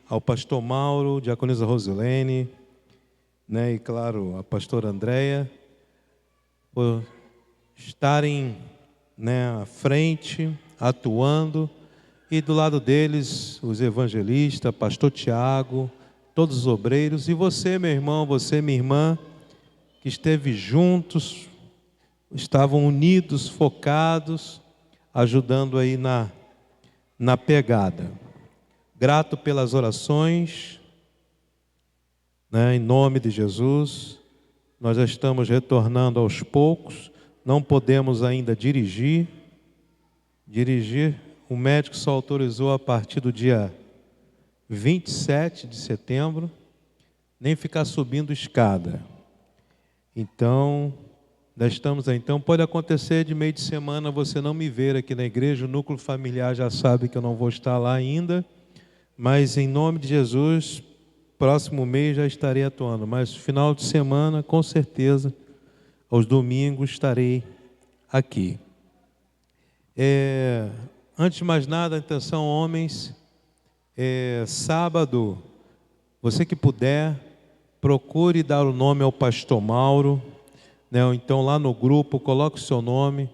ao pastor Mauro, diaconisa Rosilene, né, e claro, a pastora Andréia, por estarem, né, à frente, atuando, e do lado deles, os evangelistas, pastor Tiago, todos os obreiros, e você, meu irmão, você, minha irmã, que esteve juntos, estavam unidos, focados, ajudando aí na pegada. Grato pelas orações, né, em nome de Jesus. Nós já estamos retornando aos poucos, não podemos ainda dirigir. O médico só autorizou a partir do dia 27 de setembro, nem ficar subindo escada. Então, nós estamos aí. Então, pode acontecer de meio de semana você não me ver aqui na igreja, o núcleo familiar já sabe que eu não vou estar lá ainda, mas em nome de Jesus, próximo mês já estarei atuando, mas final de semana, com certeza, aos domingos estarei aqui. Antes de mais nada, atenção homens, sábado, você que puder, procure dar o nome ao pastor Mauro, né? Ou então lá no grupo, coloque o seu nome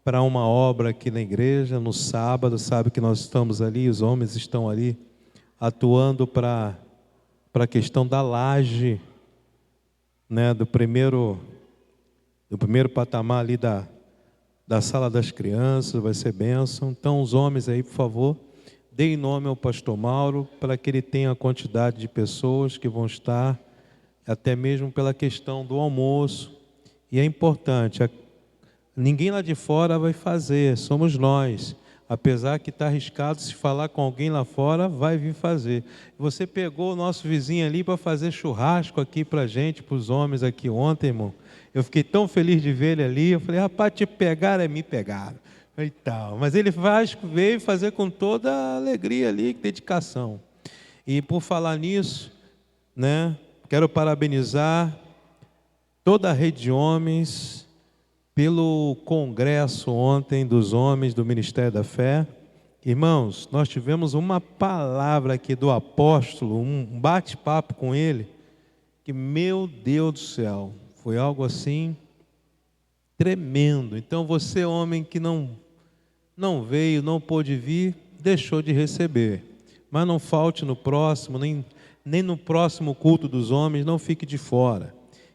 para uma obra aqui na igreja, no sábado, sabe que nós estamos ali, os homens estão ali, atuando para a questão da laje, né? do primeiro patamar ali da sala das crianças, vai ser bênção. Então os homens aí, por favor, deem nome ao pastor Mauro, para que ele tenha a quantidade de pessoas que vão estar, até mesmo pela questão do almoço. E é importante, ninguém lá de fora vai fazer, somos nós. Apesar que está arriscado, se falar com alguém lá fora, vai vir fazer. Você pegou o nosso vizinho ali para fazer churrasco aqui para a gente, para os homens aqui ontem, irmão. Eu fiquei tão feliz de ver ele ali. Eu falei, rapaz, te pegaram, me pegaram. E tal. Mas ele veio fazer com toda a alegria ali, dedicação. E por falar nisso, né, quero parabenizar toda a rede de homens pelo congresso ontem dos homens do Ministério da Fé. Irmãos, nós tivemos uma palavra aqui do apóstolo, um bate-papo com ele, que, meu Deus do céu, foi algo assim tremendo. Então você, homem que não veio, não pôde vir, deixou de receber. Mas não falte no próximo, nem no próximo culto dos homens, não fique de fora,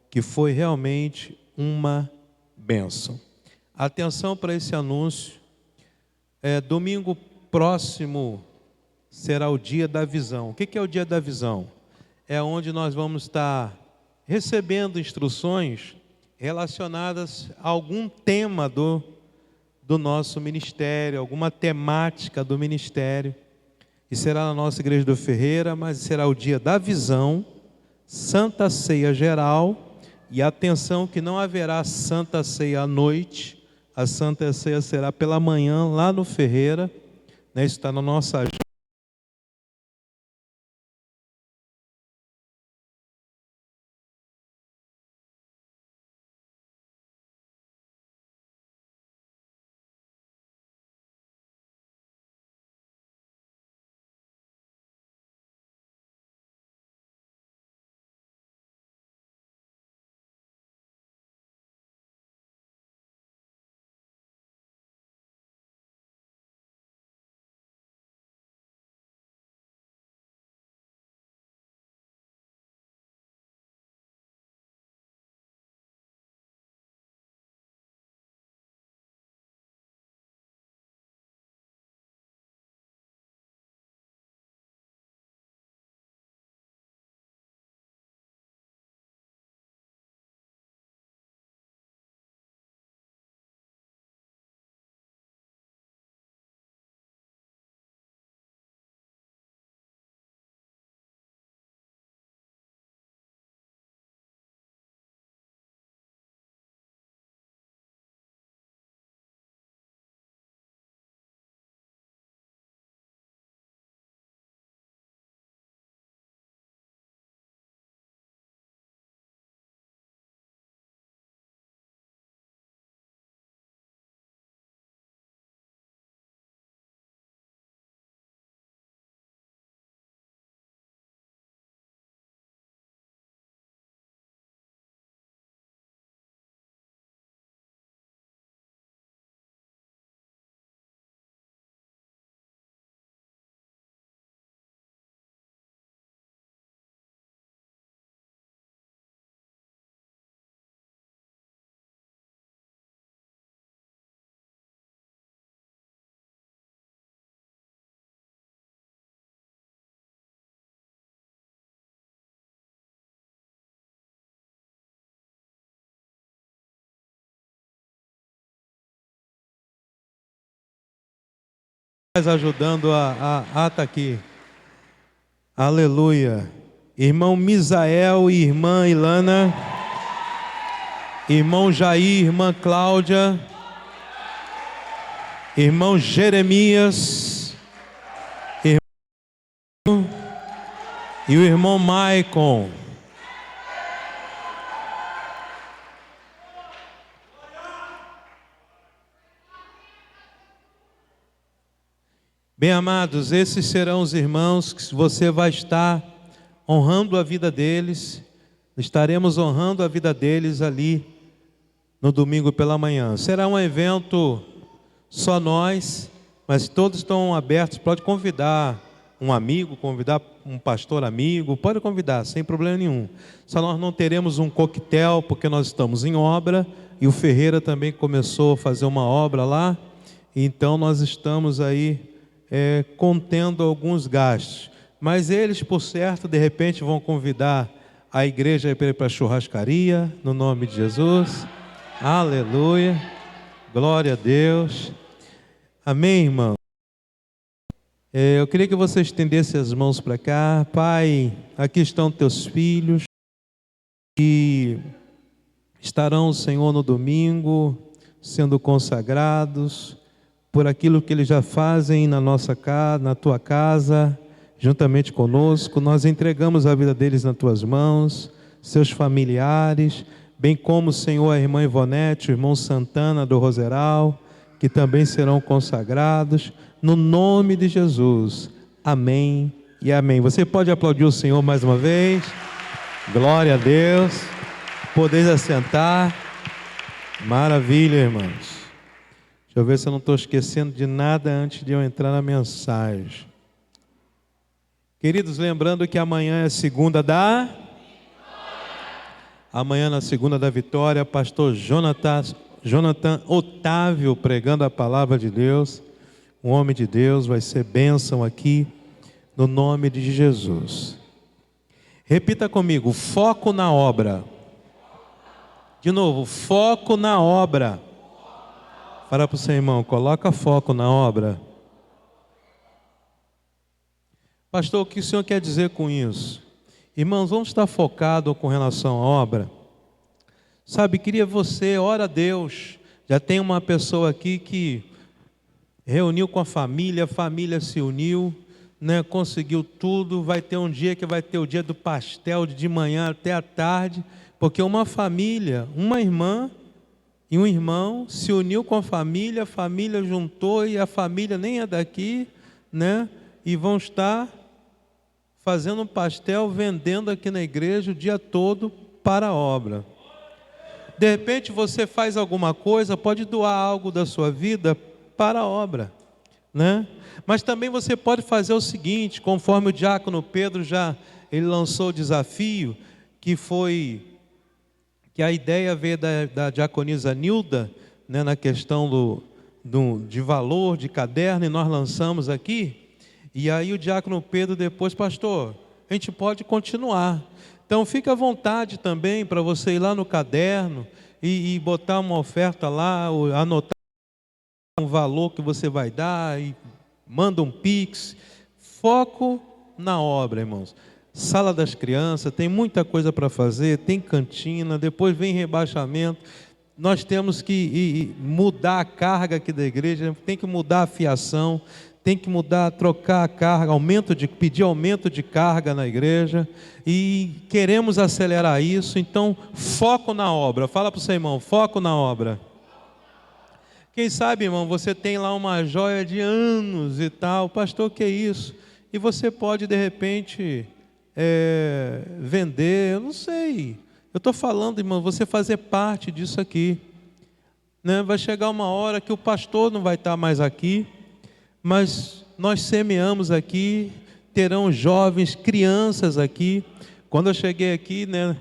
que foi realmente uma bênção. Atenção para esse anúncio. Domingo próximo será o dia da visão. O que é o dia da visão? É onde nós vamos estar recebendo instruções relacionadas a algum tema do nosso ministério, alguma temática do ministério. E será na nossa igreja do Ferreira, mas será o dia da visão, Santa Ceia geral. E atenção que não haverá Santa Ceia à noite, a Santa Ceia será pela manhã lá no Ferreira, né? Isso está na nossa agenda. Ajudando tá aqui. Aleluia. Irmão Misael e irmã Ilana, irmão Jair, irmã Cláudia, irmão Jeremias, irmão e o irmão Maicon. Bem amados, esses serão os irmãos que você vai estar honrando a vida deles. Estaremos honrando a vida deles ali no domingo pela manhã. Será um evento só nós, mas todos estão abertos. Pode convidar um amigo, convidar um pastor amigo, pode convidar, sem problema nenhum. Só nós não teremos um coquetel, porque nós estamos em obra, e o Ferreira também começou a fazer uma obra lá, então nós estamos aí contendo alguns gastos. Mas eles, por certo, de repente vão convidar a igreja para a churrascaria, no nome de Jesus. Aleluia, glória a Deus. Amém, irmão? Eu queria que você estendesse as mãos para cá. Pai, aqui estão teus filhos que estarão, Senhor, no domingo, sendo consagrados por aquilo que eles já fazem na nossa casa, na tua casa, juntamente conosco. Nós entregamos a vida deles nas tuas mãos, seus familiares, bem como, Senhor, a irmã Ivonete, o irmão Santana do Roseral, que também serão consagrados, no nome de Jesus. Amém e amém. Você pode aplaudir o Senhor mais uma vez? Glória a Deus. Podeis assentar. Maravilha, irmãos. Deixa eu ver se eu não estou esquecendo de nada antes de eu entrar na mensagem. Queridos, lembrando que amanhã é segunda da vitória. Amanhã na segunda da vitória, pastor Jonathan Otávio pregando a palavra de Deus. Um homem de Deus, vai ser bênção aqui, no nome de Jesus. Repita comigo, foco na obra. De novo, foco na obra. Fala para o seu irmão, coloca foco na obra. Pastor, o que o senhor quer dizer com isso? Irmãos, vamos estar focados com relação à obra. Sabe, queria você, ora a Deus. Já tem uma pessoa aqui que reuniu com a família se uniu, né, conseguiu tudo. Vai ter um dia que vai ter o dia do pastel de manhã até a tarde, porque uma família, uma irmã e um irmão se uniu com a família juntou, e a família nem é daqui, né? E vão estar fazendo um pastel, vendendo aqui na igreja o dia todo para a obra. De repente você faz alguma coisa, pode doar algo da sua vida para a obra, né? Mas também você pode fazer o seguinte, conforme o diácono Pedro ele lançou o desafio, que a ideia veio da diaconisa Nilda, né, na questão de valor de caderno, e nós lançamos aqui. E aí o diácono Pedro depois, pastor, a gente pode continuar. Então fica à vontade também para você ir lá no caderno e botar uma oferta lá, ou anotar um valor que você vai dar e manda um Pix. Foco na obra, irmãos. Sala das crianças, tem muita coisa para fazer, tem cantina, depois vem rebaixamento. Nós temos que mudar a carga aqui da igreja, tem que mudar a fiação, tem que trocar a carga, pedir aumento de carga na igreja, e queremos acelerar isso. Então, foco na obra. Fala para o seu irmão, foco na obra. Quem sabe, irmão, você tem lá uma joia de anos e tal, pastor, que é isso? E você pode, de repente, vender, eu não sei. Eu estou falando, irmão, você fazer parte disso aqui, né? Vai chegar uma hora que o pastor não vai estar mais aqui, mas nós semeamos aqui, terão jovens, crianças aqui. Quando eu cheguei aqui, né,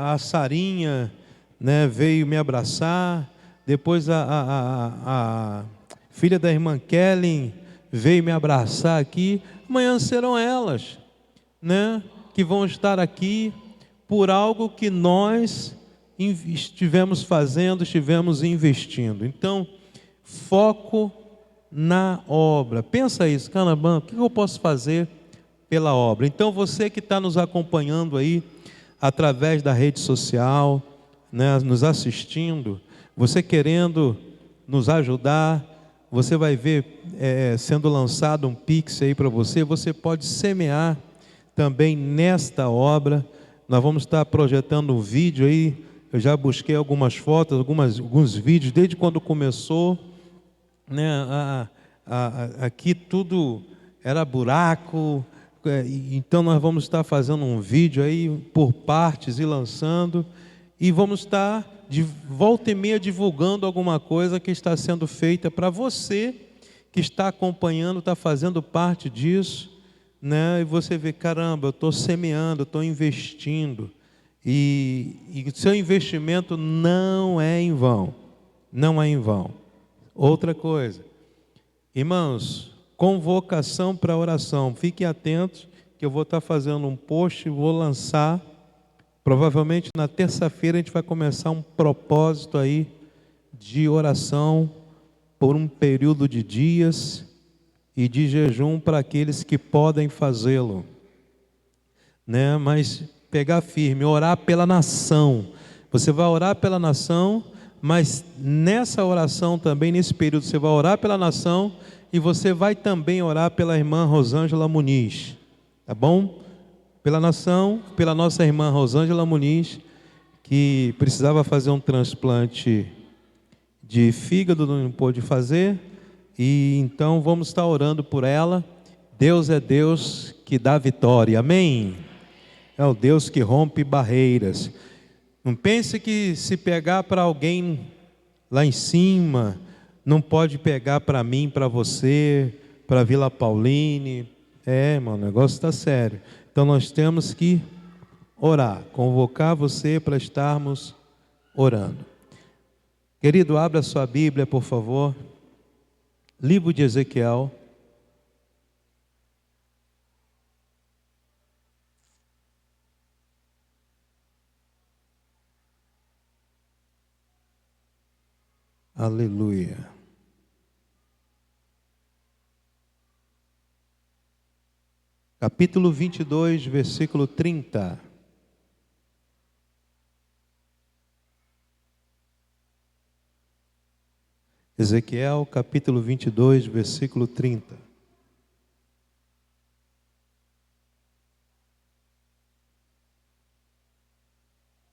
a Sarinha, né, veio me abraçar. Depois a filha da irmã Kellen veio me abraçar aqui. Amanhã serão elas, né, que vão estar aqui por algo que nós estivemos fazendo, estivemos investindo. Então, foco na obra. Pensa isso, caramba, o que eu posso fazer pela obra? Então você que está nos acompanhando aí, através da rede social, né, nos assistindo, você querendo nos ajudar, você vai ver sendo lançado um Pix aí para você, você pode semear também nesta obra. Nós vamos estar projetando um vídeo aí, eu já busquei algumas fotos, alguns vídeos, desde quando começou, né, aqui tudo era buraco, então nós vamos estar fazendo um vídeo aí por partes e lançando, e vamos estar de volta e meia divulgando alguma coisa que está sendo feita para você que está acompanhando, está fazendo parte disso, né? E você vê, caramba, eu estou semeando, eu estou investindo, e seu investimento não é em vão, não é em vão. Outra coisa, irmãos, convocação para oração, fiquem atentos que eu vou estar fazendo um post, vou lançar, provavelmente na terça-feira a gente vai começar um propósito aí de oração por um período de dias e de jejum para aqueles que podem fazê-lo, né? Mas pegar firme, orar pela nação. Você vai orar pela nação, mas nessa oração também, nesse período, você vai orar pela nação e você vai também orar pela irmã Rosângela Muniz, tá bom? Pela nação, pela nossa irmã Rosângela Muniz, que precisava fazer um transplante de fígado, não pôde fazer, e então vamos estar orando por ela. Deus é Deus que dá vitória, amém? É o Deus que rompe barreiras. Não pense que se pegar para alguém lá em cima, não pode pegar para mim, para você, para Vila Pauline. Irmão, o negócio está sério. Então nós temos que orar, convocar você para estarmos orando. Querido, abra a sua Bíblia, por favor. Livro de Ezequiel. Aleluia. Capítulo 22, versículo 30. Ezequiel, capítulo 22, versículo 30.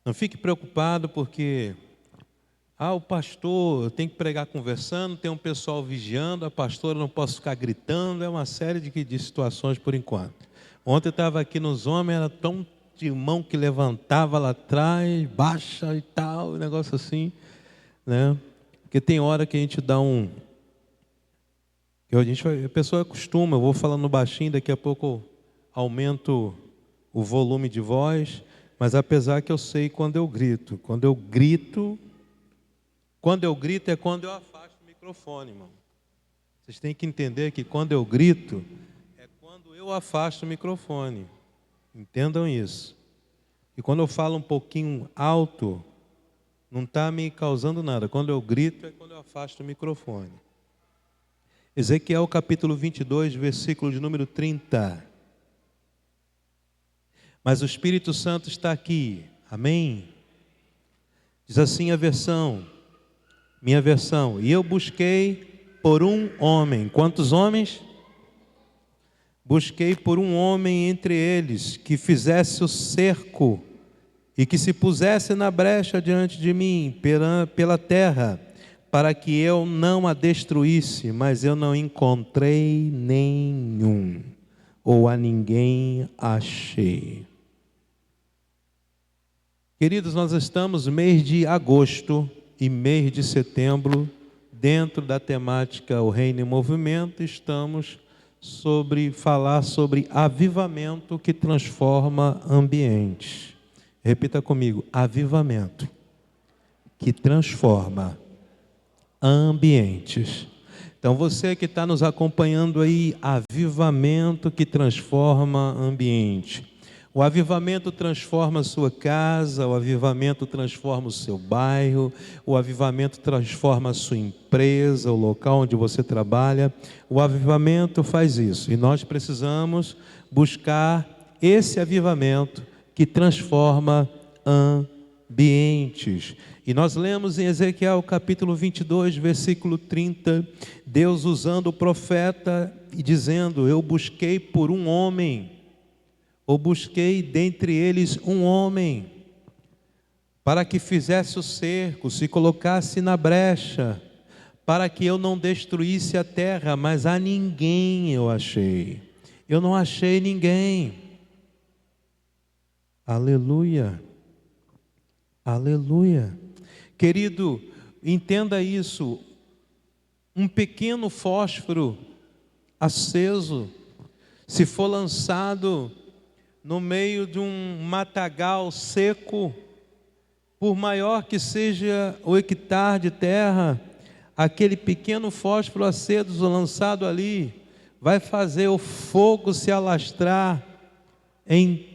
Não fique preocupado porque o pastor, eu tenho que pregar conversando, tem um pessoal vigiando, a pastora não posso ficar gritando, é uma série de situações por enquanto. Ontem eu estava aqui nos homens, era tão de mão que levantava lá atrás, baixa e tal, um negócio assim, né? Porque tem hora que a gente dá a pessoa acostuma, eu vou falando baixinho, daqui a pouco eu aumento o volume de voz, mas apesar que eu sei quando eu grito é quando eu afasto o microfone, irmão. Vocês têm que entender que quando eu grito, é quando eu afasto o microfone. Entendam isso. E quando eu falo um pouquinho alto, não está me causando nada. Quando eu grito, é quando eu afasto o microfone. Ezequiel capítulo 22, versículo de número 30. Mas o Espírito Santo está aqui. Amém? Diz assim a versão. Minha versão, e eu busquei por um homem. Quantos homens? Busquei por um homem entre eles, que fizesse o cerco, e que se pusesse na brecha diante de mim, pela terra, para que eu não a destruísse, mas eu não encontrei nenhum, ou a ninguém achei. Queridos, nós estamos no mês de agosto, e mês de setembro, dentro da temática O Reino em Movimento, estamos falar sobre avivamento que transforma ambientes. Repita comigo, avivamento que transforma ambientes. Então você que está nos acompanhando aí, avivamento que transforma ambiente. O avivamento transforma a sua casa, o avivamento transforma o seu bairro, o avivamento transforma a sua empresa, o local onde você trabalha. O avivamento faz isso e nós precisamos buscar esse avivamento que transforma ambientes. E nós lemos em Ezequiel capítulo 22, versículo 30, Deus usando o profeta e dizendo: eu busquei por um homem, ou busquei dentre eles um homem, para que fizesse o cerco, se colocasse na brecha, para que eu não destruísse a terra, mas a ninguém eu achei. Eu não achei ninguém. Aleluia. Aleluia. Querido, entenda isso. Um pequeno fósforo aceso, se for lançado no meio de um matagal seco, por maior que seja o hectare de terra, aquele pequeno fósforo aceso lançado ali, vai fazer o fogo se alastrar em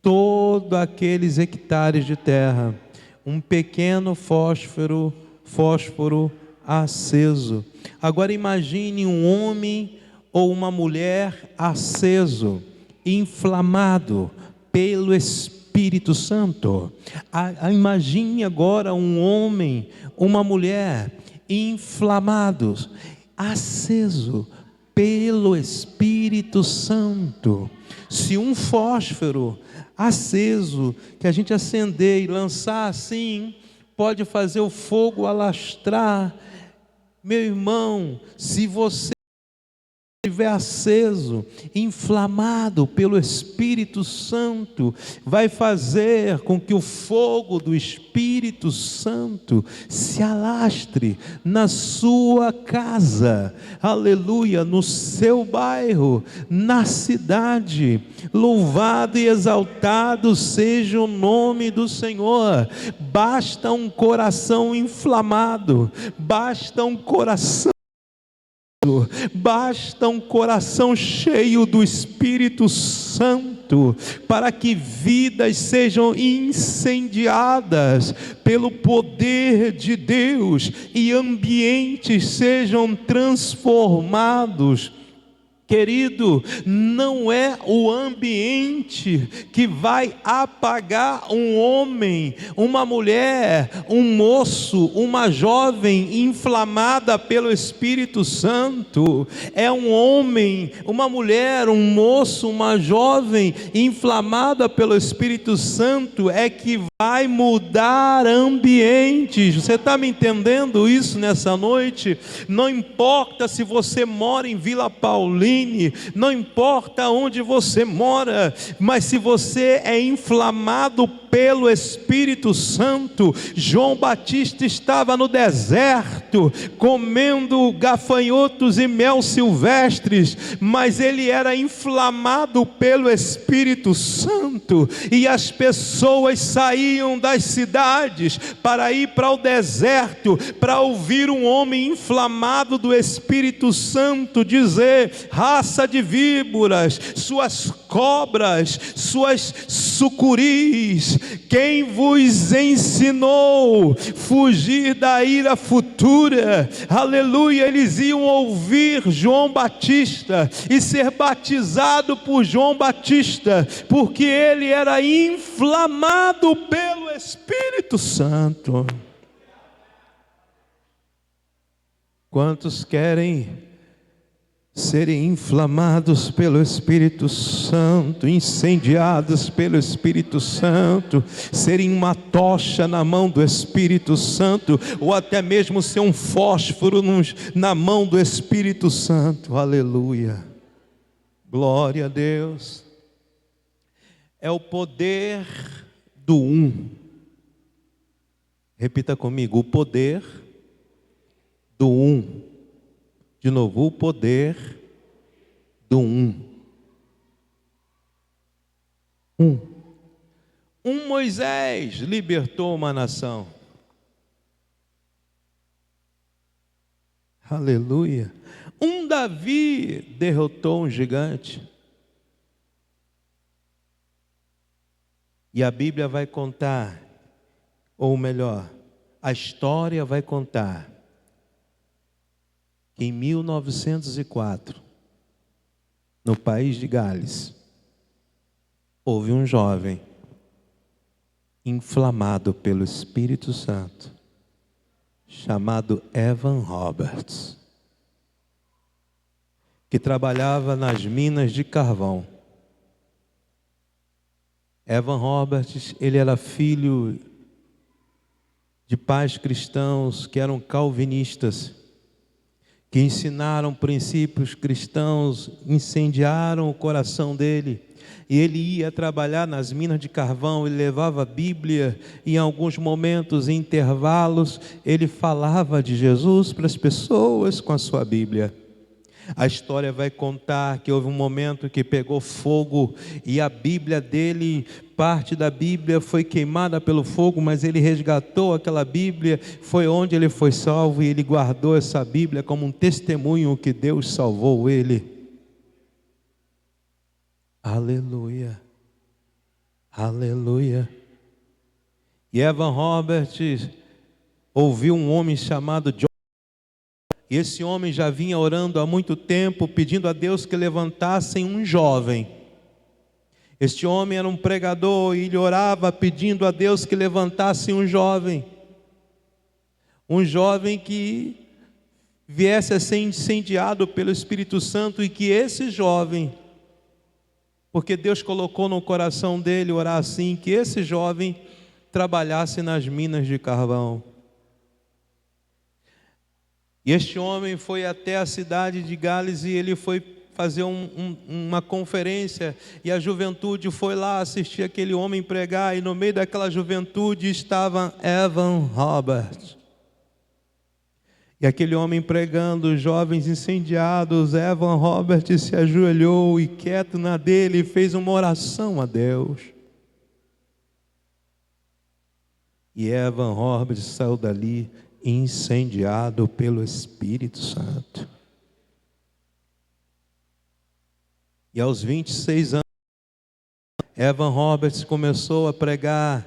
todos aqueles hectares de terra. Um pequeno fósforo aceso. Agora imagine um homem ou uma mulher aceso, inflamado pelo Espírito Santo. Imagine agora um homem, uma mulher inflamados, aceso pelo Espírito Santo. Se um fósforo aceso que a gente acender e lançar assim, pode fazer o fogo alastrar, meu irmão, se você estiver aceso, inflamado pelo Espírito Santo, vai fazer com que o fogo do Espírito Santo se alastre na sua casa, aleluia, no seu bairro, na cidade. Louvado e exaltado seja o nome do Senhor. Basta um coração inflamado, basta um coração cheio do Espírito Santo, para que vidas sejam incendiadas pelo poder de Deus e ambientes sejam transformados. Querido, não é o ambiente que vai apagar um homem, uma mulher, um moço, uma jovem inflamada pelo Espírito Santo. É um homem, uma mulher, um moço, uma jovem inflamada pelo Espírito Santo é que vai mudar ambientes. Você está me entendendo isso nessa noite? Não importa se você mora em Vila Paulina, não importa onde você mora, mas se você é inflamado pelo Espírito Santo. João Batista estava no deserto comendo gafanhotos e mel silvestres, mas ele era inflamado pelo Espírito Santo, e as pessoas saíam das cidades para ir para o deserto, para ouvir um homem inflamado do Espírito Santo dizer: raça de víboras, suas cobras, suas sucuris, quem vos ensinou fugir da ira futura? Aleluia. Eles iam ouvir João Batista e ser batizado por João Batista, porque ele era inflamado pelo Espírito Santo. Quantos querem serem inflamados pelo Espírito Santo, incendiados pelo Espírito Santo, serem uma tocha na mão do Espírito Santo, ou até mesmo ser um fósforo na mão do Espírito Santo? Aleluia, glória a Deus. É o poder do um. Repita comigo: o poder do um. De novo, o poder do um. Um Moisés libertou uma nação. Aleluia. Um Davi derrotou um gigante. E a Bíblia vai contar, ou melhor, a história vai contar, que em 1904, no país de Gales, houve um jovem inflamado pelo Espírito Santo, chamado Evan Roberts, que trabalhava nas minas de carvão. Evan Roberts, ele era filho de pais cristãos que eram calvinistas, que ensinaram princípios cristãos, incendiaram o coração dele. E ele ia trabalhar nas minas de carvão, ele levava a Bíblia, e em alguns momentos, em intervalos, ele falava de Jesus para as pessoas com a sua Bíblia. A história vai contar que houve um momento que pegou fogo e a Bíblia dele, parte da Bíblia foi queimada pelo fogo, mas ele resgatou aquela Bíblia, foi onde ele foi salvo e ele guardou essa Bíblia como um testemunho que Deus salvou ele. Aleluia, aleluia. E Evan Roberts ouviu um homem chamado John. E esse homem já vinha orando há muito tempo, pedindo a Deus que levantassem um jovem. Este homem era um pregador e ele orava pedindo a Deus que levantasse um jovem. Um jovem que viesse a ser incendiado pelo Espírito Santo e que esse jovem, porque Deus colocou no coração dele orar assim, que esse jovem trabalhasse nas minas de carvão. E este homem foi até a cidade de Gales e ele foi fazer uma conferência, e a juventude foi lá assistir aquele homem pregar, e no meio daquela juventude estava Evan Roberts. E aquele homem pregando, os jovens incendiados, Evan Roberts se ajoelhou e quieto na dele fez uma oração a Deus. E Evan Roberts saiu dali incendiado pelo Espírito Santo. E aos 26 anos, Evan Roberts começou a pregar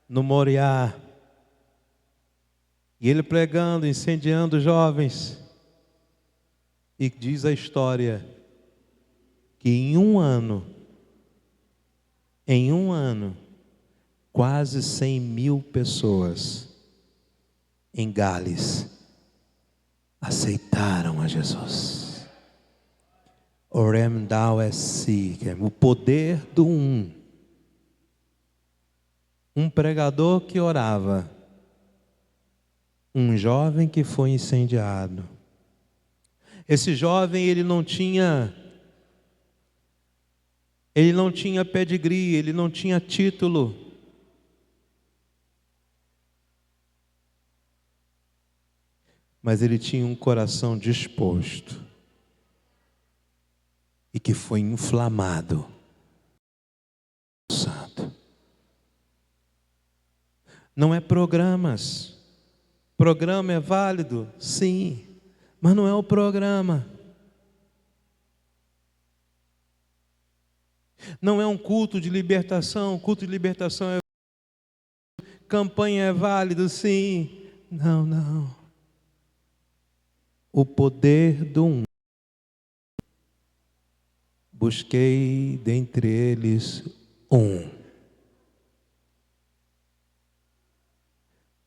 no Moriá. E ele pregando, incendiando jovens. E diz a história que em um ano, quase 100.000 pessoas em Gales aceitaram a Jesus. Orem Dao Essi, o poder do um pregador que orava, um jovem que foi incendiado. Esse jovem, ele não tinha pedigree, ele não tinha título. Mas ele tinha um coração disposto e que foi inflamado. Santo. Não é programas. Programa é válido? Sim, mas não é o programa. Não é um culto de libertação. Culto de libertação é... Campanha é válido? Sim. Não. O poder do um. Busquei dentre eles um,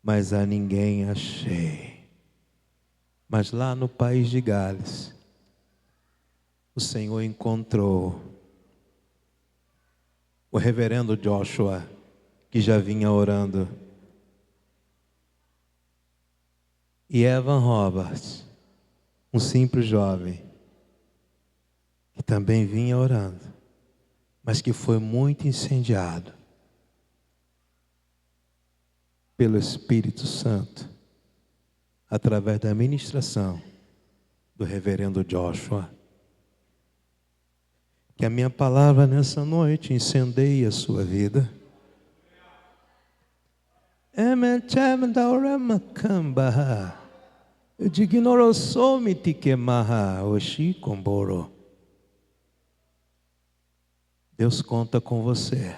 mas a ninguém achei. Mas lá no país de Gales, o Senhor encontrou o reverendo Joshua, que já vinha orando, e Evan Roberts, um simples jovem, que também vinha orando, mas que foi muito incendiado pelo Espírito Santo, através da ministração do reverendo Joshua. Que a minha palavra nessa noite incendeie a sua vida. Deus conta com você.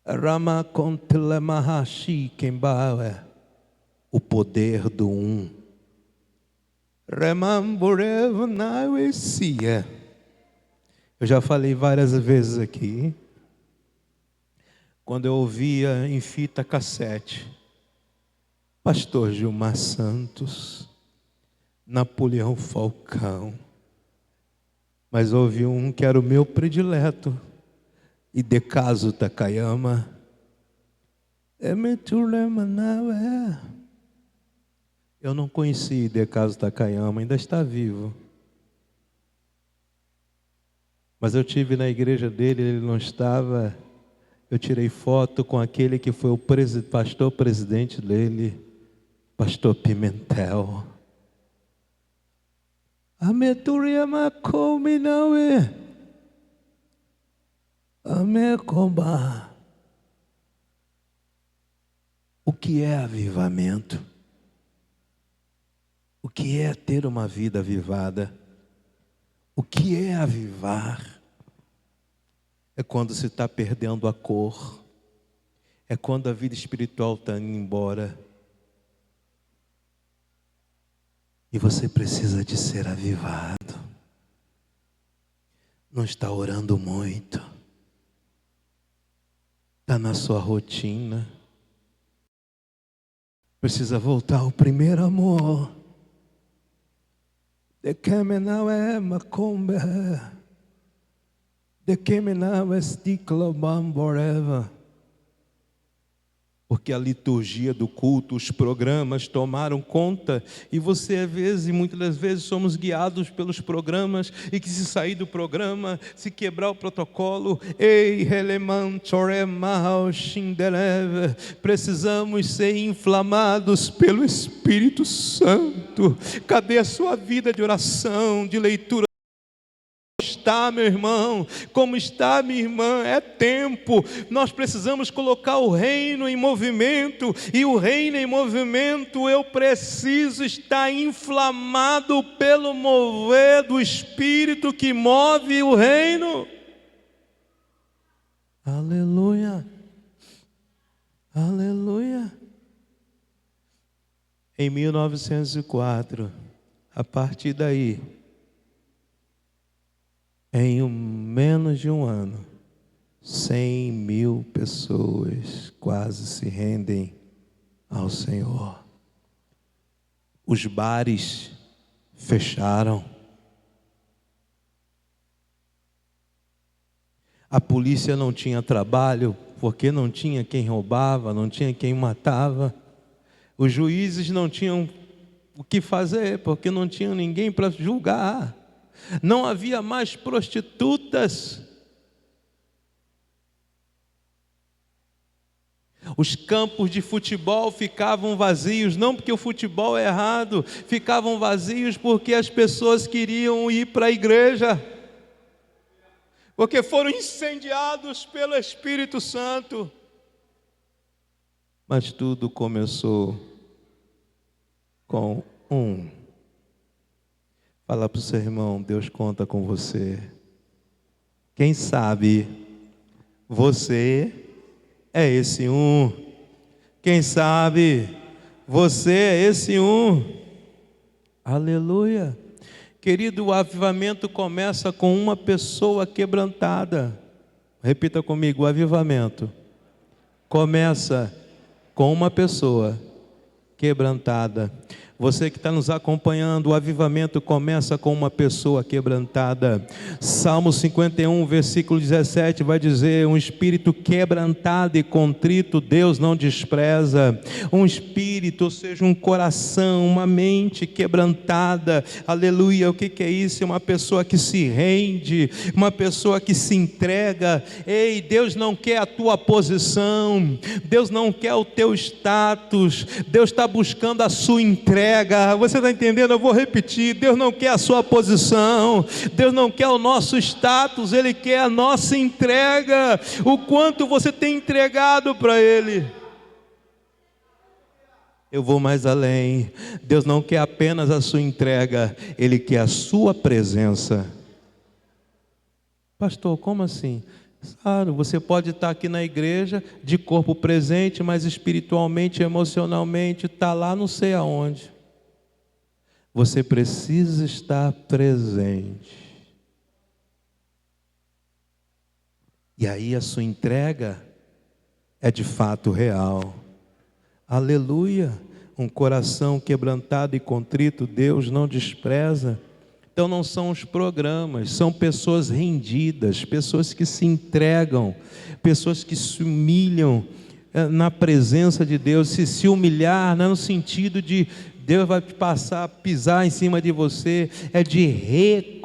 Ramakontelemahashi Kembawe. O poder do um. Remamborevnaiwesia. Eu já falei várias vezes aqui. Quando eu ouvia em fita cassete, Pastor Gilmar Santos, Napoleão Falcão, mas ouvi um que era o meu predileto, Hidekazu Takayama. Eu não conheci Hidekazu Takayama, ainda está vivo. Mas eu tive na igreja dele, ele não estava. Eu tirei foto com aquele que foi o pastor presidente dele, Pastor Pimentel. Ameturiama Kominawe. Amekomba. O que é avivamento? O que é ter uma vida avivada? O que é avivar? É quando se está perdendo a cor. É quando a vida espiritual está indo embora. E você precisa de ser avivado. Não está orando muito. Está na sua rotina. Precisa voltar ao primeiro amor. De que me não é macumba. De que me não é sticlobam forever. Porque a liturgia do culto, os programas tomaram conta. E você, às vezes, e muitas das vezes, somos guiados pelos programas. E que se sair do programa, se quebrar o protocolo, precisamos ser inflamados pelo Espírito Santo. Cadê a sua vida de oração, de leitura? Está, meu irmão, como está, minha irmã, é tempo. Nós precisamos colocar o reino em movimento, e o reino em movimento, eu preciso estar inflamado pelo mover do Espírito que move o reino. Aleluia, aleluia. Em 1904, a partir daí, em menos de um ano, 100 mil pessoas quase se rendem ao Senhor. Os bares fecharam. A polícia não tinha trabalho, porque não tinha quem roubava, não tinha quem matava. Os juízes não tinham o que fazer, porque não tinham ninguém para julgar. Não havia mais prostitutas. Os campos de futebol ficavam vazios, não porque o futebol é errado, ficavam vazios porque as pessoas queriam ir para a igreja, porque foram incendiados pelo Espírito Santo. Mas tudo começou com um. Fala para o seu irmão, Deus conta com você. Quem sabe você é esse um. Quem sabe você é esse um. Aleluia. Querido, o avivamento começa com uma pessoa quebrantada. Repita comigo, o avivamento começa com uma pessoa quebrantada. Você que está nos acompanhando, o avivamento começa com uma pessoa quebrantada. Salmo 51, versículo 17 vai dizer: um espírito quebrantado e contrito Deus não despreza. Um espírito, ou seja, um coração, uma mente quebrantada. Aleluia, o que é isso? É uma pessoa que se rende, uma pessoa que se entrega. Ei, Deus não quer a tua posição, Deus não quer o teu status, Deus está buscando a sua entrega. Você está entendendo? Eu vou repetir: Deus não quer a sua posição, Deus não quer o nosso status, Ele quer a nossa entrega. O quanto você tem entregado para Ele. Eu vou mais além. Deus não quer apenas a sua entrega, Ele quer a sua presença. Pastor, como assim? Claro, você pode estar aqui na igreja de corpo presente, mas espiritualmente, emocionalmente, está lá não sei aonde. Você precisa estar presente. E aí a sua entrega é de fato real. Aleluia! Um coração quebrantado e contrito, Deus não despreza. Então não são os programas, são pessoas rendidas, pessoas que se entregam, pessoas que se humilham na presença de Deus. Se humilhar não é no sentido de Deus vai pisar em cima de você, é de reconhecer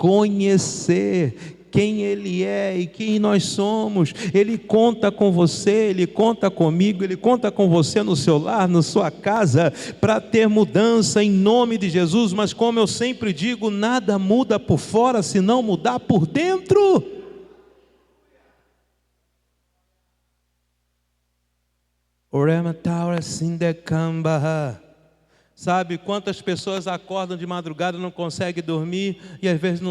quem Ele é e quem nós somos. Ele conta com você, Ele conta comigo, Ele conta com você no seu lar, na sua casa, para ter mudança em nome de Jesus. Mas como eu sempre digo, nada muda por fora se não mudar por dentro. Sabe quantas pessoas acordam de madrugada e não conseguem dormir, e às vezes não.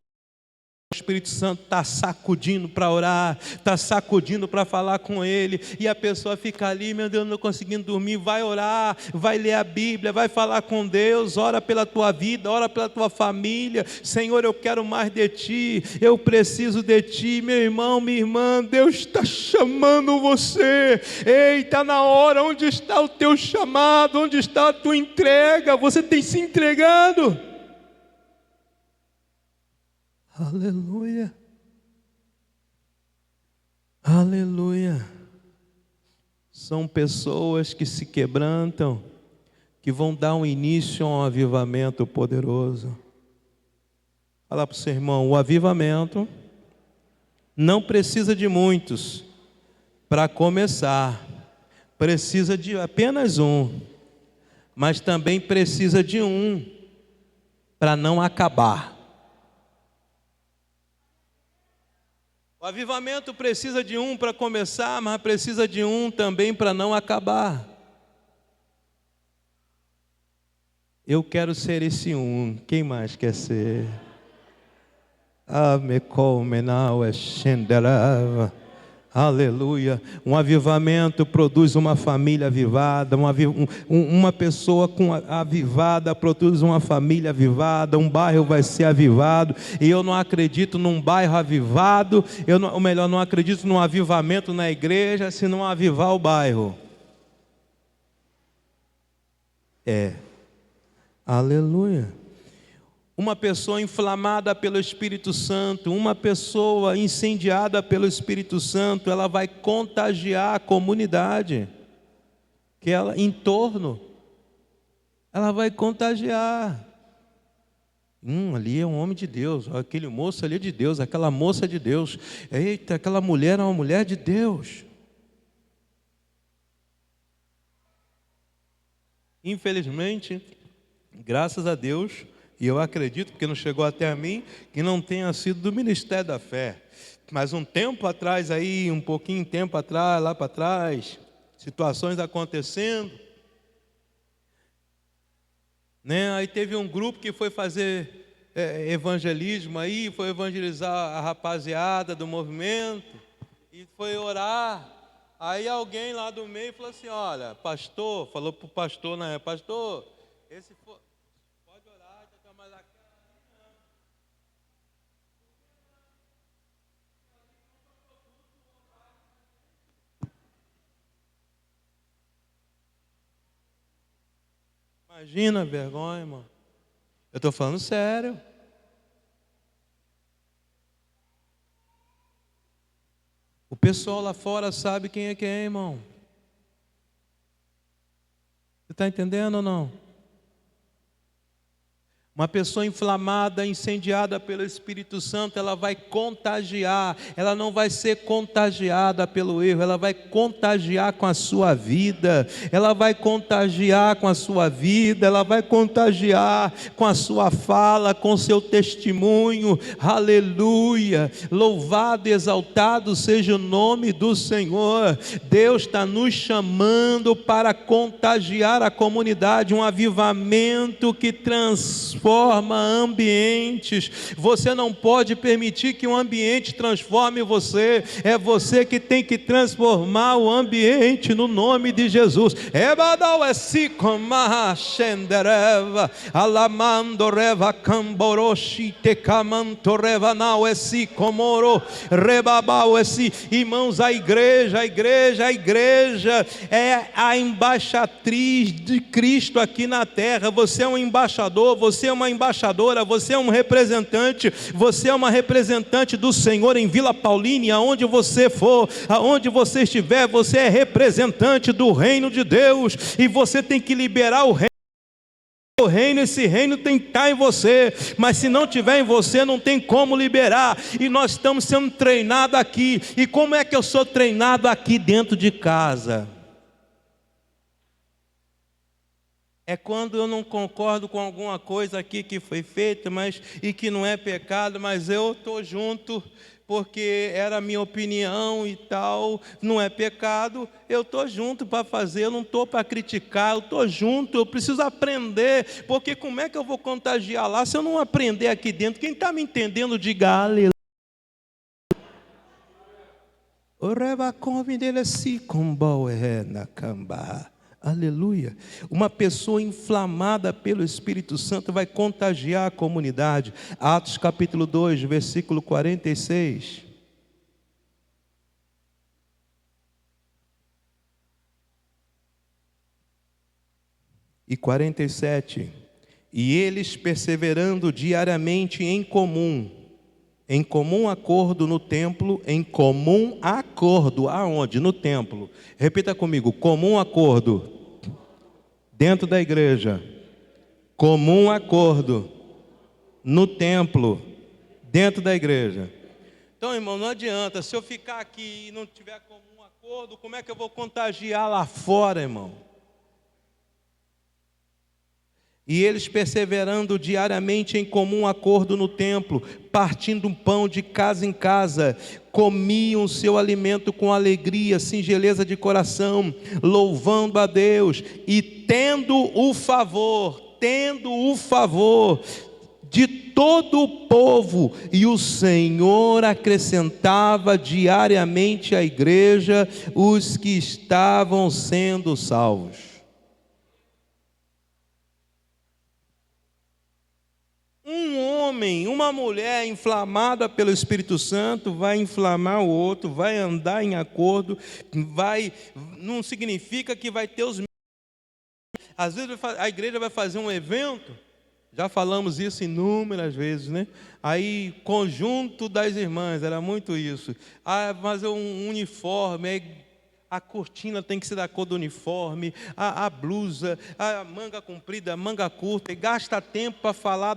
O Espírito Santo está sacudindo para orar, está sacudindo para falar com Ele, e a pessoa fica ali, meu Deus, não conseguindo dormir. Vai orar, vai ler a Bíblia, vai falar com Deus, ora pela tua vida, ora pela tua família. Senhor, eu quero mais de Ti, eu preciso de Ti, meu irmão, minha irmã. Deus está chamando você. Ei, está na hora. Onde está o teu chamado? Onde está a tua entrega? Você tem se entregado? Aleluia, aleluia. São pessoas que se quebrantam, que vão dar um início a um avivamento poderoso. Fala para o seu irmão, o avivamento não precisa de muitos para começar, precisa de apenas um, mas também precisa de um para não acabar. O avivamento precisa de um para começar, mas precisa de um também para não acabar. Eu quero ser esse um. Quem mais quer ser? Aleluia. Um avivamento produz uma família avivada, uma pessoa avivada produz uma família avivada, um bairro vai ser avivado. E eu não acredito num bairro avivado, ou melhor, não acredito num avivamento na igreja se não avivar o bairro. Aleluia. Uma pessoa inflamada pelo Espírito Santo, uma pessoa incendiada pelo Espírito Santo, ela vai contagiar a comunidade que ela em torno. Ela vai contagiar. Ali é um homem de Deus, aquele moço ali é de Deus, aquela moça é de Deus. Eita, aquela mulher é uma mulher de Deus. Infelizmente, graças a Deus, e eu acredito, porque não chegou até a mim, que não tenha sido do Ministério da Fé. Mas um tempo atrás aí, um pouquinho de tempo atrás, lá para trás, situações acontecendo, né? Aí teve um grupo que foi fazer evangelismo aí, foi evangelizar a rapaziada do movimento, e foi orar. Aí alguém lá do meio falou assim, olha, pastor, falou para o pastor na época, pastor, esse for... Imagina a vergonha, irmão. Eu estou falando sério. O pessoal lá fora sabe quem é, irmão. Você está entendendo ou não? Uma pessoa inflamada, incendiada pelo Espírito Santo, ela vai contagiar, ela não vai ser contagiada pelo erro, ela vai contagiar com a sua vida, ela vai contagiar com a sua vida, ela vai contagiar com a sua fala, com o seu testemunho. Aleluia, louvado e exaltado seja o nome do Senhor. Deus está nos chamando para contagiar a comunidade, um avivamento que transforma transforma ambientes. Você não pode permitir que um ambiente transforme você. É você que tem que transformar o ambiente no nome de Jesus. Ebadau esikoma shendereva alamando reva camboroshi tecamanto revanau esikomoro rebabau esi. Irmãos, a igreja é a embaixatriz de Cristo aqui na terra. Você é um embaixador, você é uma embaixadora, você é um representante, você é uma representante do Senhor em Vila Paulina. E aonde você for, aonde você estiver, você é representante do reino de Deus, e você tem que liberar o reino. Esse reino tem que estar em você, mas se não tiver em você, não tem como liberar. E nós estamos sendo treinados aqui. E como é que eu sou treinado aqui dentro de casa? É quando eu não concordo com alguma coisa aqui que foi feita, e que não é pecado, mas eu estou junto, porque era a minha opinião e tal, não é pecado, eu estou junto para fazer, eu não estou para criticar, eu estou junto, eu preciso aprender, porque como é que eu vou contagiar lá se eu não aprender aqui dentro? Quem está me entendendo, diga aleluia. Aleluia. Uma pessoa inflamada pelo Espírito Santo vai contagiar a comunidade. Atos capítulo 2, versículo 46. E 47. E eles, perseverando diariamente em comum acordo no templo, em comum acordo, aonde? No templo. Repita comigo, comum acordo, dentro da igreja, comum acordo, no templo, dentro da igreja. Então, irmão, não adianta, se eu ficar aqui e não tiver comum acordo, como é que eu vou contagiar lá fora, irmão? E eles, perseverando diariamente em comum acordo no templo, partindo um pão de casa em casa, comiam seu alimento com alegria, singeleza de coração, louvando a Deus e tendo o favor de todo o povo. E o Senhor acrescentava diariamente à igreja os que estavam sendo salvos. Um homem, uma mulher inflamada pelo Espírito Santo vai inflamar o outro, vai andar em acordo, não significa que vai ter os... Às vezes a igreja vai fazer um evento, já falamos isso inúmeras vezes, né? Aí, conjunto das irmãs, era muito isso. Fazer um uniforme, aí a cortina tem que ser da cor do uniforme, a blusa, a manga comprida, a manga curta, e gasta tempo para falar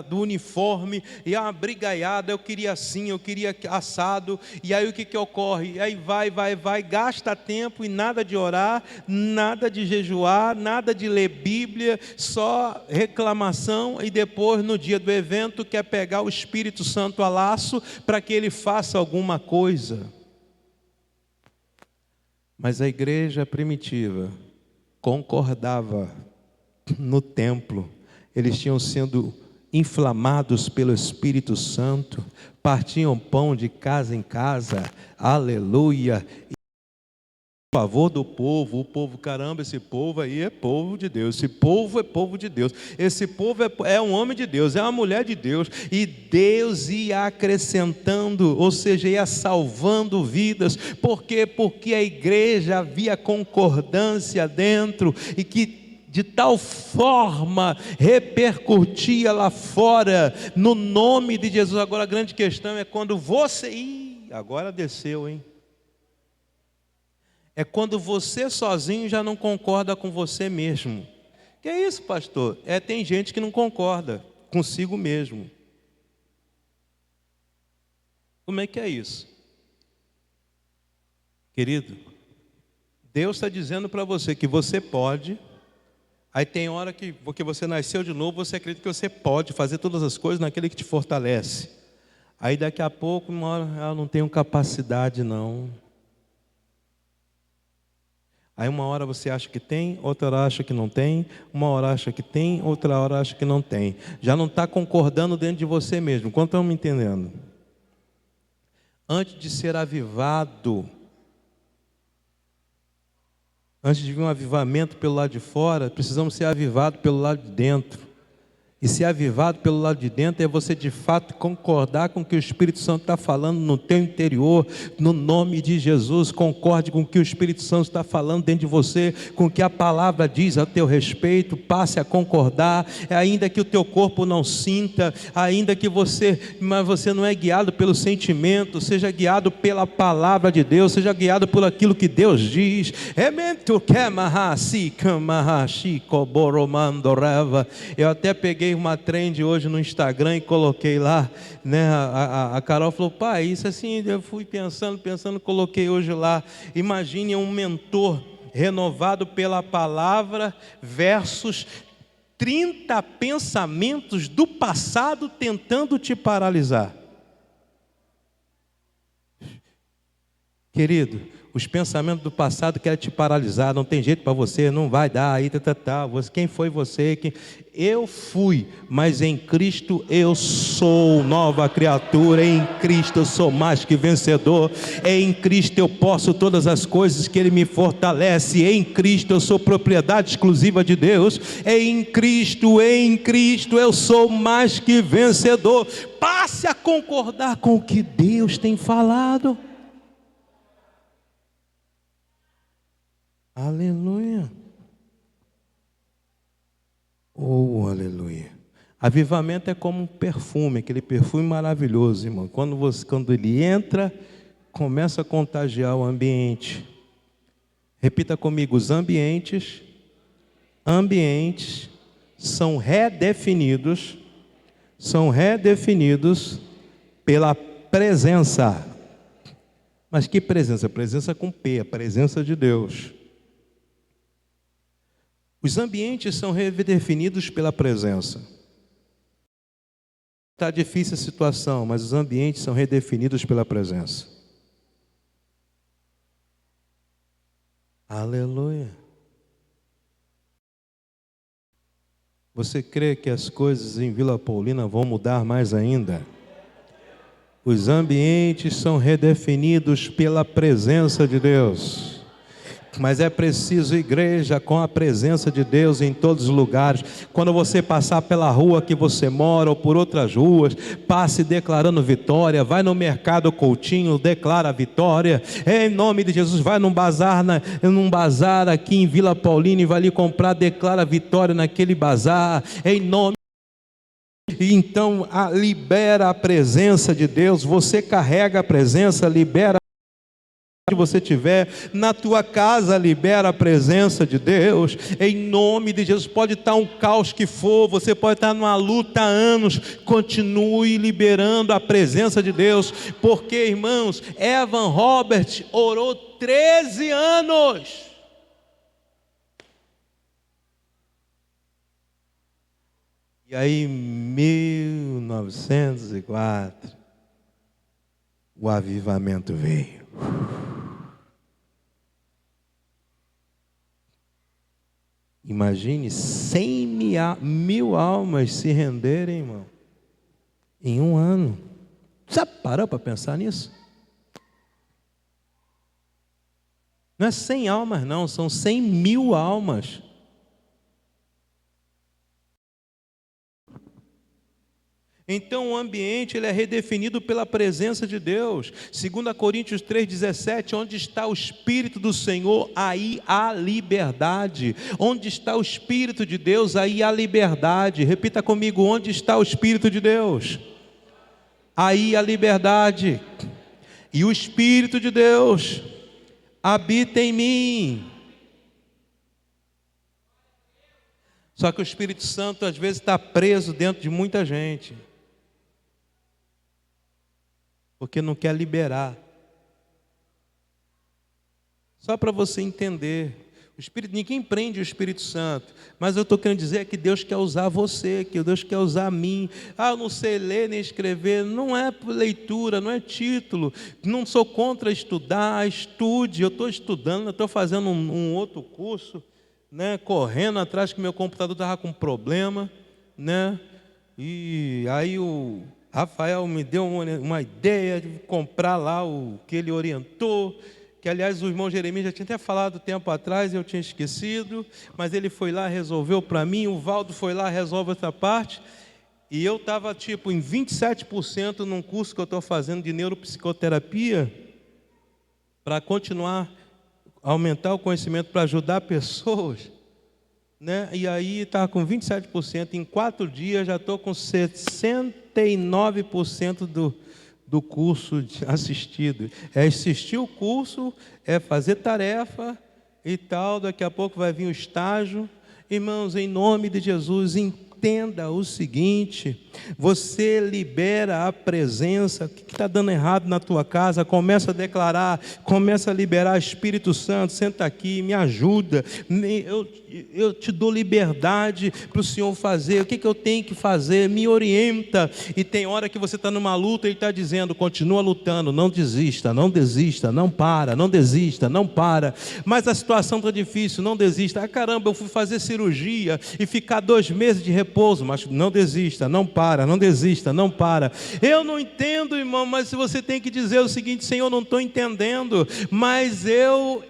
do uniforme, e uma brigaiada, eu queria assim, eu queria assado, e aí o que ocorre? Aí vai, gasta tempo e nada de orar, nada de jejuar, nada de ler Bíblia, só reclamação, e depois no dia do evento quer pegar o Espírito Santo a laço para que ele faça alguma coisa. Mas a igreja primitiva concordava no templo. Eles tinham sido inflamados pelo Espírito Santo, partiam pão de casa em casa, aleluia, em favor do povo. O povo, caramba, esse povo aí é povo de Deus, esse povo é povo de Deus, esse povo é um homem de Deus, é uma mulher de Deus, e Deus ia acrescentando, ou seja, ia salvando vidas. Por quê? Porque a igreja havia concordância dentro, e que de tal forma repercutia lá fora, no nome de Jesus. Agora a grande questão é quando você... agora desceu, hein? É quando você sozinho já não concorda com você mesmo. Que é isso, pastor? Tem gente que não concorda consigo mesmo. Como é que é isso? Querido, Deus está dizendo para você que você pode. Aí tem hora que, porque você nasceu de novo, você acredita que você pode fazer todas as coisas naquele que te fortalece. Aí daqui a pouco, uma hora, eu não tenho capacidade não. Aí uma hora você acha que tem, outra hora acha que não tem, uma hora acha que tem, outra hora acha que não tem. Já não está concordando dentro de você mesmo. Quanto estão me entendendo? Antes de ser avivado, antes de vir um avivamento pelo lado de fora, precisamos ser avivados pelo lado de dentro. E ser avivado pelo lado de dentro é você de fato concordar com o que o Espírito Santo está falando no teu interior, no nome de Jesus. Concorde com o que o Espírito Santo está falando dentro de você, com o que a palavra diz a teu respeito, passe a concordar, ainda que o teu corpo não sinta, ainda que mas você não é guiado pelo sentimento, seja guiado pela palavra de Deus, seja guiado por aquilo que Deus diz. Eu até peguei uma trend hoje no Instagram e coloquei lá, né? A Carol falou: pai, isso assim, eu fui pensando, coloquei hoje lá. Imagine um mentor renovado pela palavra versus 30 pensamentos do passado tentando te paralisar. Querido, os pensamentos do passado querem te paralisar, não tem jeito para você, não vai dar, aí quem foi você? Eu fui, mas em Cristo eu sou nova criatura, em Cristo eu sou mais que vencedor, em Cristo eu posso todas as coisas que Ele me fortalece, em Cristo eu sou propriedade exclusiva de Deus, em Cristo eu sou mais que vencedor. Passe a concordar com o que Deus tem falado. Aleluia. Oh, aleluia. Avivamento é como um perfume, aquele perfume maravilhoso, irmão. Quando ele entra, começa a contagiar o ambiente. Repita comigo: os ambientes são redefinidos pela presença. Mas que presença? Presença com P, a presença de Deus. Os ambientes são redefinidos pela presença. Está difícil a situação, mas os ambientes são redefinidos pela presença. Aleluia. Você crê que as coisas em Vila Paulina vão mudar mais ainda? Os ambientes são redefinidos pela presença de Deus. Mas é preciso igreja com a presença de Deus em todos os lugares. Quando você passar pela rua que você mora ou por outras ruas, passe declarando vitória. Vai no mercado Coutinho, declara a vitória. Em nome de Jesus, vai num bazar aqui em Vila Paulina e vai ali comprar, declara a vitória naquele bazar. Em nome. E então libera a presença de Deus. Você carrega a presença, libera. Se você estiver na tua casa, libera a presença de Deus, em nome de Jesus. Pode estar um caos que for, você pode estar numa luta há anos, continue liberando a presença de Deus, porque, irmãos, Evan Robert orou 13 anos, e aí em 1904, o avivamento veio. Imagine 100.000 almas se renderem, irmão, em um ano. Já parou para pensar nisso? Não é 100 almas não, são 100.000 almas. Então o ambiente ele é redefinido pela presença de Deus. 2 Coríntios 3,17, onde está o Espírito do Senhor, aí há liberdade. Onde está o Espírito de Deus, aí há liberdade. Repita comigo: onde está o Espírito de Deus? Aí há liberdade. E o Espírito de Deus habita em mim. Só que o Espírito Santo às vezes está preso dentro de muita gente, porque não quer liberar. Só para você entender, Ninguém prende o Espírito Santo, mas eu estou querendo dizer que Deus quer usar você, que Deus quer usar a mim. Eu não sei ler nem escrever, não é leitura, não é título, não sou contra estudar, estude, eu estou estudando, eu estou fazendo um outro curso, né, correndo atrás que meu computador estava com problema, né, e aí o Rafael me deu uma ideia de comprar lá o que ele orientou, que aliás o irmão Jeremias já tinha até falado tempo atrás, eu tinha esquecido, mas ele foi lá, resolveu para mim, o Valdo foi lá, resolve outra parte, e eu estava tipo em 27% num curso que eu estou fazendo de neuropsicoterapia, para continuar, aumentar o conhecimento, para ajudar pessoas, né? E aí estava com 27%, em 4 dias já estou com 69% do curso assistido. É assistir o curso, é fazer tarefa e tal, daqui a pouco vai vir o estágio. Irmãos, em nome de Jesus, entenda o seguinte: você libera a presença. O que está dando errado na tua casa? Começa a declarar, começa a liberar. Espírito Santo, senta aqui, me ajuda, eu te dou liberdade para o Senhor fazer. O que eu tenho que fazer? Me orienta. E tem hora que você está numa luta e está dizendo: continua lutando, não desista, não desista, não para, não desista, não para. Mas a situação está difícil, não desista. Caramba, eu fui fazer cirurgia e ficar 2 meses de repouso, mas não desista, não para, não desista, não para. Eu não entendo, irmão, mas você tem que dizer o seguinte: Senhor, não estou entendendo, mas eu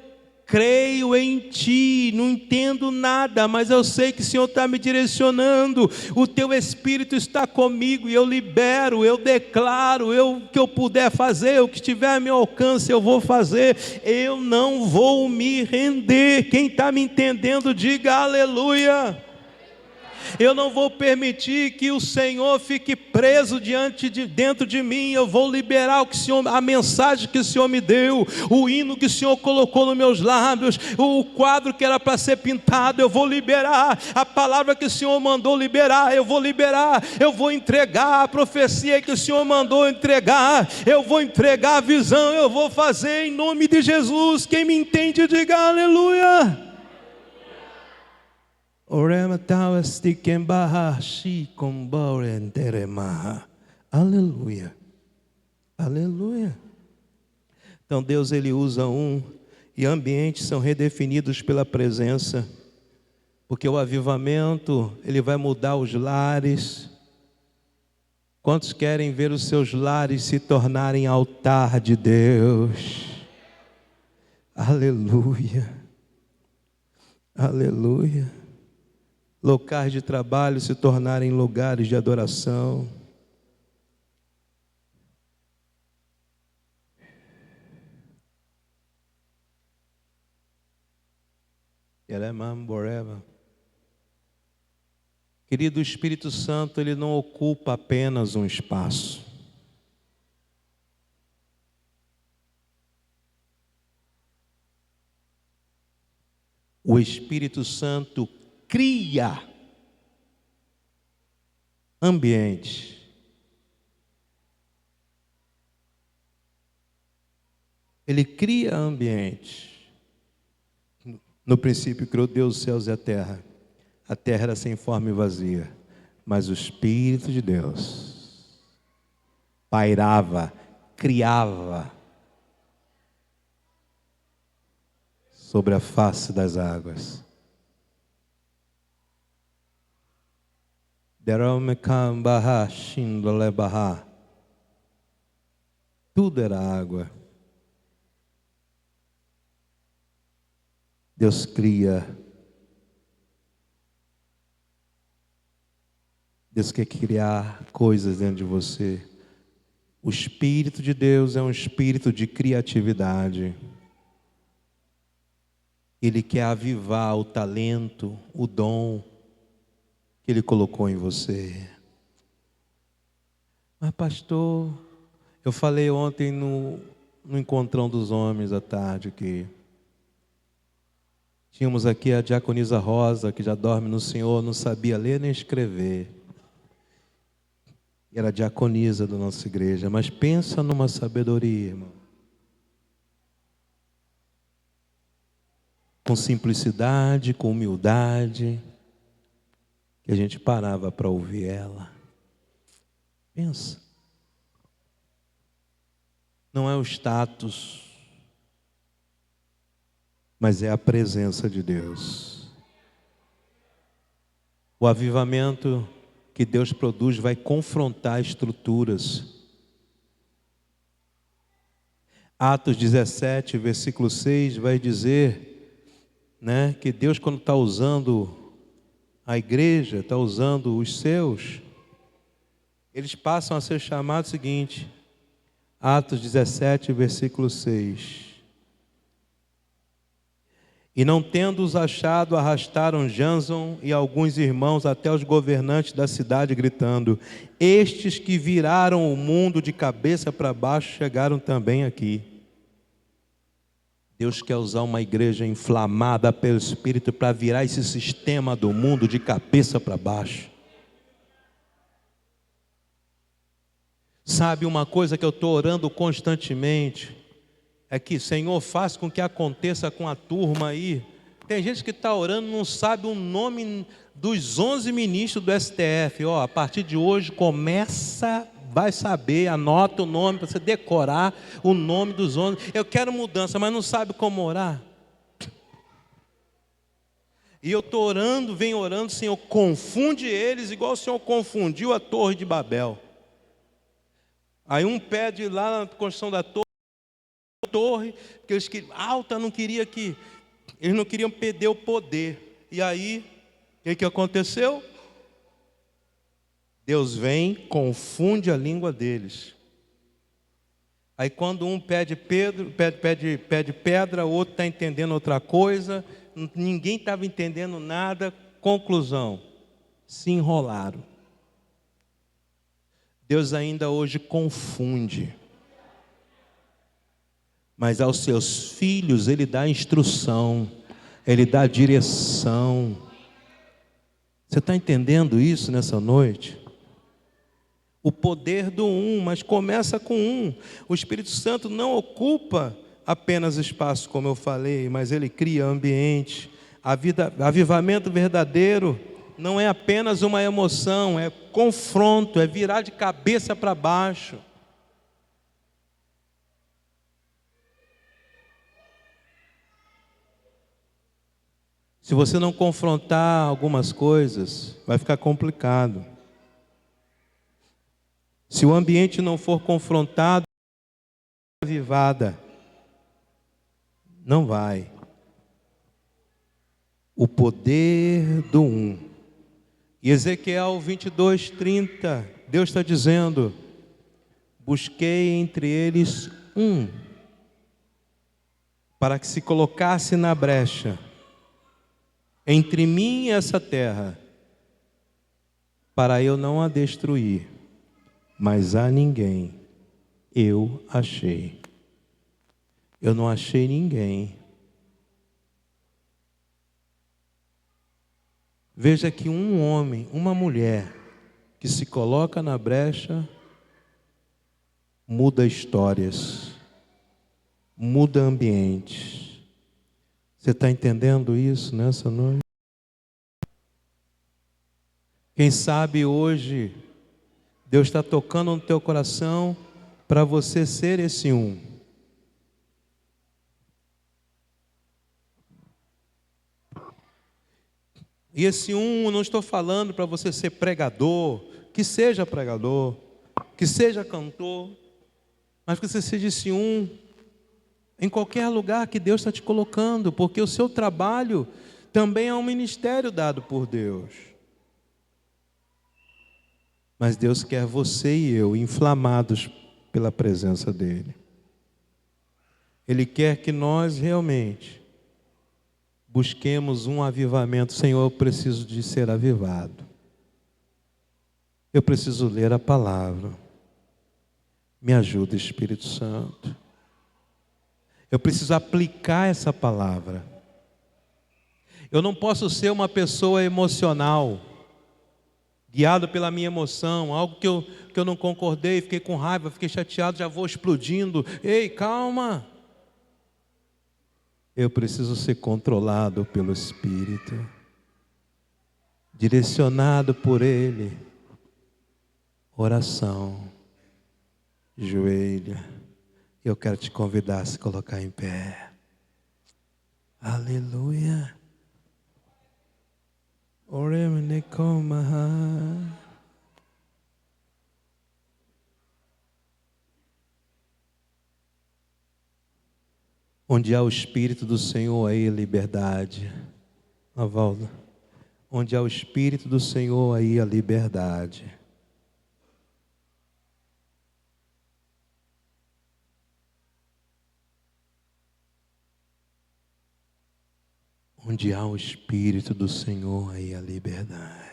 creio em Ti, não entendo nada, mas eu sei que o Senhor está me direcionando, o Teu Espírito está comigo, e eu libero, eu declaro, o que eu puder fazer, o que estiver a meu alcance, eu vou fazer, eu não vou me render. Quem está me entendendo, diga aleluia. Eu não vou permitir que o Senhor fique preso dentro de mim. Eu vou liberar a mensagem que o Senhor me deu, o hino que o Senhor colocou nos meus lábios, o quadro que era para ser pintado. Eu vou liberar a palavra que o Senhor mandou liberar. Eu vou liberar, eu vou entregar a profecia que o Senhor mandou entregar. Eu vou entregar a visão, eu vou fazer em nome de Jesus. Quem me entende, diga aleluia. Aleluia, aleluia. Então Deus, Ele usa e ambientes são redefinidos pela presença, porque o avivamento, ele vai mudar os lares. Quantos querem ver os seus lares se tornarem altar de Deus? Aleluia, aleluia. Locais de trabalho se tornarem lugares de adoração. Querido, o Espírito Santo, ele não ocupa apenas um espaço. O Espírito Santo cria ambiente. Ele cria ambiente. No princípio criou Deus os céus e a terra. A terra era sem forma e vazia, mas o Espírito de Deus pairava, criava sobre a face das águas. Tudo era água. Deus cria. Deus quer criar coisas dentro de você. O Espírito de Deus é um espírito de criatividade. Ele quer avivar o talento, o dom que Ele colocou em você. Mas pastor, eu falei ontem no encontrão dos homens à tarde que tínhamos aqui a diaconisa Rosa, que já dorme no Senhor, não sabia ler nem escrever. Era diaconisa da nossa igreja, mas pensa numa sabedoria, irmão. com simplicidade, com humildade, que a gente parava para ouvir ela. Pensa. Não é o status, mas é a presença de Deus. O avivamento que Deus produz vai confrontar estruturas. Atos 17, versículo 6, vai dizer, né, que Deus, quando está usando a igreja, está usando os seus, eles passam a ser chamados o seguinte, Atos 17, versículo 6. E não tendo-os achado, arrastaram Jason e alguns irmãos até os governantes da cidade, gritando: estes que viraram o mundo de cabeça para baixo chegaram também aqui. Deus quer usar uma igreja inflamada pelo Espírito para virar esse sistema do mundo de cabeça para baixo. Sabe uma coisa que eu estou orando constantemente? É que, Senhor, faz com que aconteça com a turma aí. Tem gente que está orando, não sabe o nome dos 11 ministros do STF. Ó, a partir de hoje começa, vai saber, anota o nome para você decorar o nome dos 11. Eu quero mudança, mas não sabe como orar. E eu estou orando, venho orando, Senhor, confunde eles igual o Senhor confundiu a Torre de Babel. Aí um pede lá na construção da torre, porque eles alta não queria que eles não queriam perder o poder. E aí, o que aconteceu? Deus vem, confunde a língua deles. Aí quando um pede pedra, o outro está entendendo outra coisa, ninguém estava entendendo nada. Conclusão, se enrolaram. Deus ainda hoje confunde. Mas aos seus filhos Ele dá instrução, Ele dá direção. Você está entendendo isso nessa noite? O poder do um, mas começa com um. O Espírito Santo não ocupa apenas espaço, como eu falei, mas ele cria ambiente. Avivamento verdadeiro não é apenas uma emoção, é confronto, é virar de cabeça para baixo. Se você não confrontar algumas coisas, vai ficar complicado. Se o ambiente não for confrontado, avivada, não vai. O poder do um. E Ezequiel 22:30, Deus está dizendo: busquei entre eles um, para que se colocasse na brecha, entre mim e essa terra, para eu não a destruir, mas a ninguém eu achei. Eu não achei ninguém. Veja que um homem, uma mulher, que se coloca na brecha, muda histórias, muda ambientes. Você está entendendo isso nessa noite? Quem sabe hoje Deus está tocando no teu coração para você ser esse um. E esse um, não estou falando para você ser pregador, que seja cantor, mas que você seja esse um em qualquer lugar que Deus está te colocando, porque o seu trabalho também é um ministério dado por Deus. Mas Deus quer você e eu inflamados pela presença dEle. Ele quer que nós realmente busquemos um avivamento. Senhor, eu preciso de ser avivado. Eu preciso ler a palavra. Me ajuda, Espírito Santo. Eu preciso aplicar essa palavra. Eu não posso ser uma pessoa emocional, guiado pela minha emoção, algo que eu não concordei, fiquei com raiva, fiquei chateado, já vou explodindo. Ei, calma. Eu preciso ser controlado pelo Espírito, direcionado por Ele. Oração, joelho. Eu quero te convidar a se colocar em pé. Aleluia. Onde há o Espírito do Senhor, aí a liberdade. Avalda. Onde há o Espírito do Senhor, aí a liberdade. Onde há o Espírito do Senhor, aí a liberdade.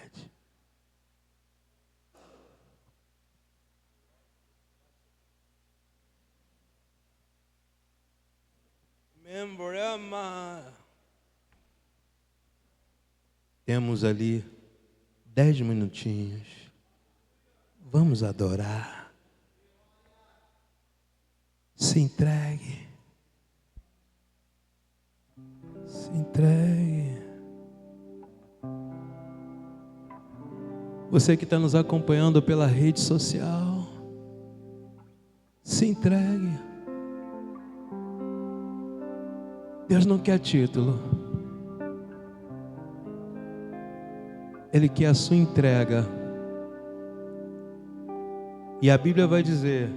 Temos ali 10 minutinhos. Vamos adorar. Se entregue. Se entregue. Você que está nos acompanhando pela rede social, se entregue. Deus não quer título. Ele quer a sua entrega. E a Bíblia vai dizer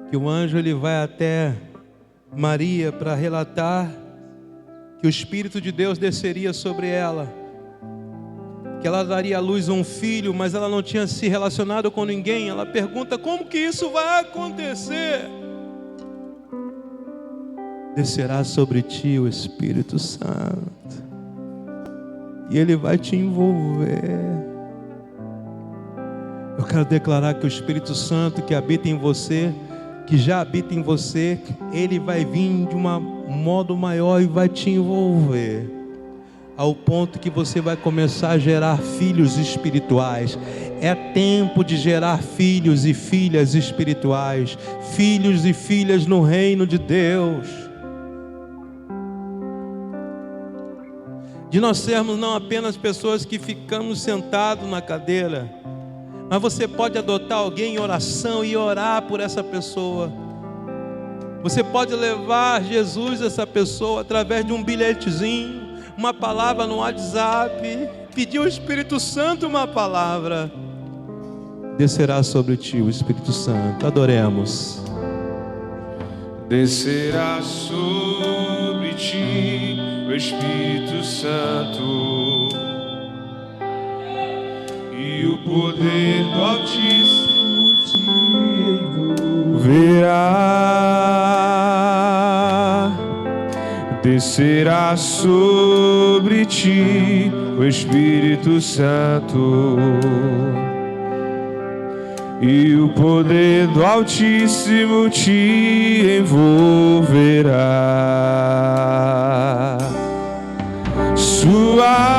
que o anjo ele vai até Maria para relatar que o Espírito de Deus desceria sobre ela, que ela daria à luz a um filho, mas ela não tinha se relacionado com ninguém. Ela pergunta: como que isso vai acontecer? Descerá sobre ti o Espírito Santo e Ele vai te envolver. Eu quero declarar que o Espírito Santo que habita em você, que já habita em você, Ele vai vir de um modo maior e vai te envolver, ao ponto que você vai começar a gerar filhos espirituais. É tempo de gerar filhos e filhas espirituais, filhos e filhas no reino de Deus. De nós sermos não apenas pessoas que ficamos sentados na cadeira, mas você pode adotar alguém em oração e orar por essa pessoa. Você pode levar Jesus a essa pessoa através de um bilhetezinho, uma palavra no WhatsApp, pedir ao Espírito Santo uma palavra. Descerá sobre ti o Espírito Santo. Adoremos. Descerá sobre ti o Espírito Santo, e o poder do Altíssimo te envolverá. Descerá sobre ti o Espírito Santo, e o poder do Altíssimo te envolverá. Sua